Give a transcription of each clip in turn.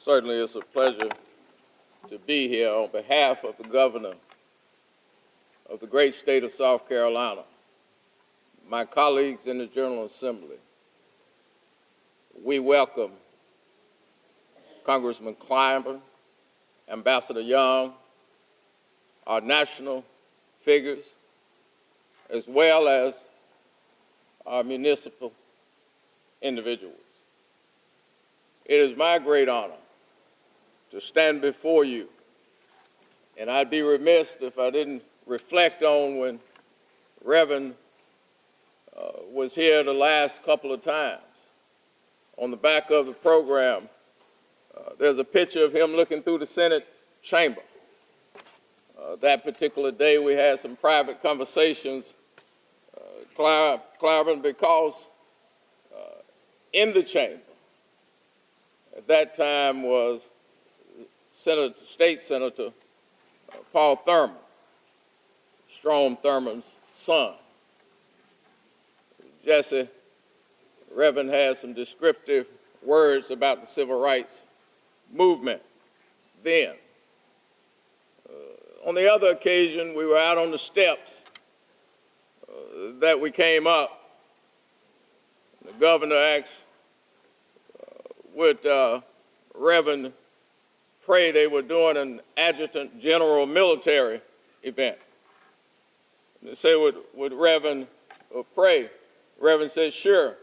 Certainly it's a pleasure to be here on behalf of the governor of the great state of South Carolina, my colleagues in the General Assembly. We welcome Congressman Clyburn, Ambassador Young, our national figures, as well as our municipal individuals. It is my great honor to stand before you, and I'd be remiss if I didn't reflect on when Reverend was here the last couple of times. On the back of the program, there's a picture of him looking through the Senate chamber. That particular day, we had some private conversations, Clyburn, because in the chamber at that time was State Senator Paul Thurman, Strom Thurman's son. Jesse, Reverend had some descriptive words about the civil rights movement then. On the other occasion, we were out on the steps that we came up. The governor asked would Reverend pray. They were doing an adjutant general military event. They said, would Reverend pray? Reverend said, sure.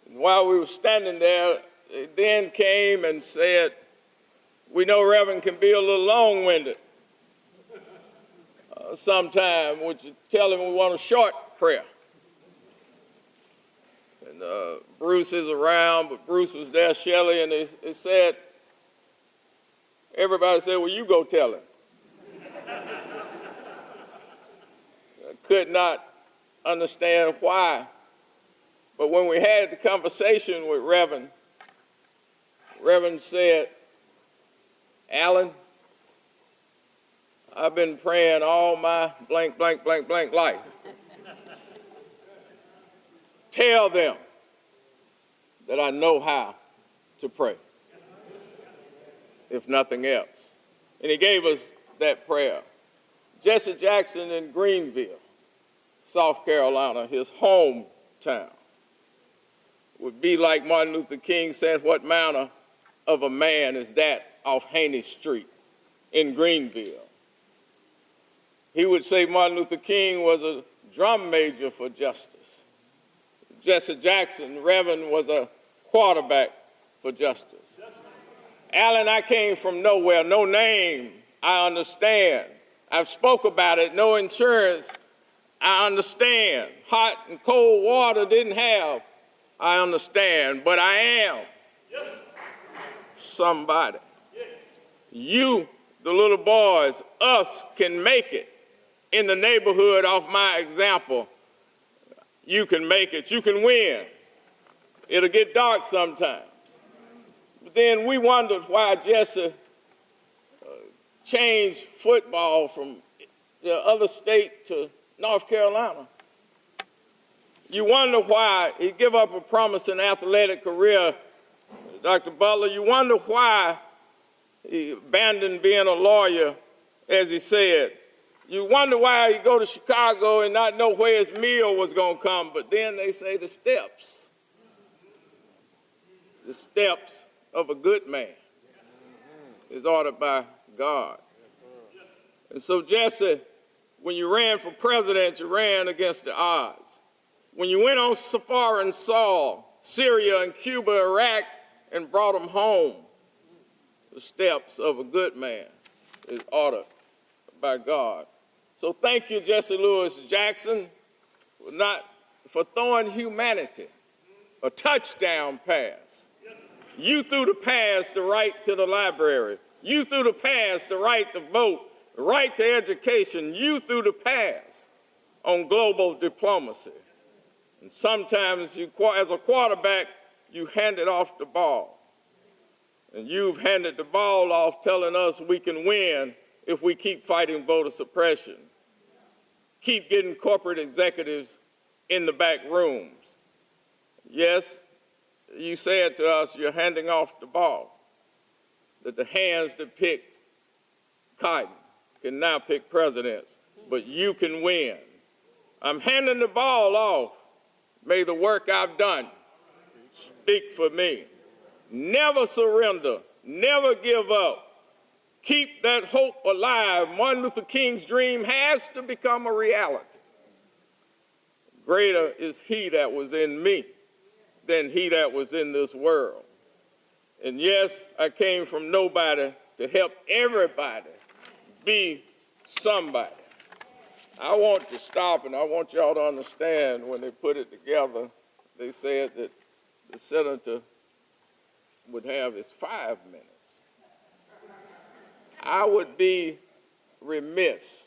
And while we were standing there, they then came and said, we know Reverend can be a little long-winded sometime. Would you tell him we want a short prayer? And Bruce is around, but Bruce was there, Shelley, and they said, everybody said, well, you go tell him. I could not understand why. But when we had the conversation with Reverend said, Alan, I've been praying all my blank, blank, blank, blank life. Tell them that I know how to pray, if nothing else. And he gave us that prayer. Jesse-Jackson in Greenville, South Carolina, his hometown, would be like Martin Luther King said, what manner of a man is that off Haney Street in Greenville? He would say Martin Luther King was a drum major for justice. Jesse-Jackson, Reverend, was a quarterback for justice. Alan, I came from nowhere, no name, I understand. I've spoke about it, no insurance, I understand. Hot and cold water didn't have, I understand, but I am somebody. You, the little boys, us can make it in the neighborhood off my example. You can make it, you can win. It'll get dark sometimes. But then we wondered why Jesse changed football from the other state to North Carolina. You wonder why he gave up a promising athletic career, Dr. Butler. You wonder why he abandoned being a lawyer, as he said. You wonder why he go to Chicago and not know where his meal was going to come. But then they say the steps of a good man is ordered by God. And so, Jesse, when you ran for president, you ran against the odds. When you went on safari and saw Syria and Cuba, Iraq, and brought them home, the steps of a good man is ordered by God. So thank you, Jesse Louis Jackson, for throwing humanity a touchdown pass. You threw the pass the right to the library. You threw the pass the right to vote, the right to education. You threw the pass on global diplomacy. And sometimes, as a quarterback, you handed off the ball. And you've handed the ball off telling us we can win if we keep fighting voter suppression, keep getting corporate executives in the back rooms. Yes, you said to us you're handing off the ball. that the hands that picked cotton can now pick presidents, but you can win. I'm handing the ball off. May the work I've done speak for me. Never surrender, never give up. Keep that hope alive. Martin Luther King's dream has to become a reality. Greater is he that was in me than he that was in this world. And yes, I came from nobody to help everybody be somebody. I want to stop, and I want y'all to understand when they put it together, they said that the senator would have his 5 minutes. I would be remiss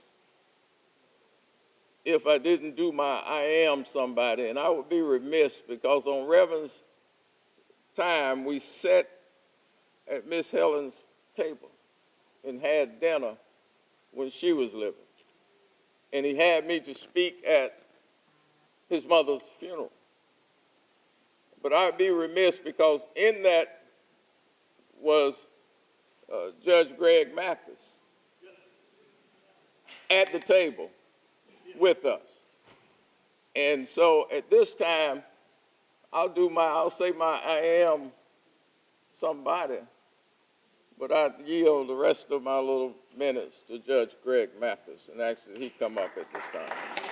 if I didn't do my I am somebody, and I would be remiss because on Reverend's time, we sat at Miss Helen's table and had dinner when she was living. And he had me to speak at his mother's funeral. But I'd be remiss because in that was Judge Greg Mathis at the table with us. And so at this time, I'll say my I am somebody, but I yield the rest of my little minutes to Judge Greg Mathis, and actually he come up at this time.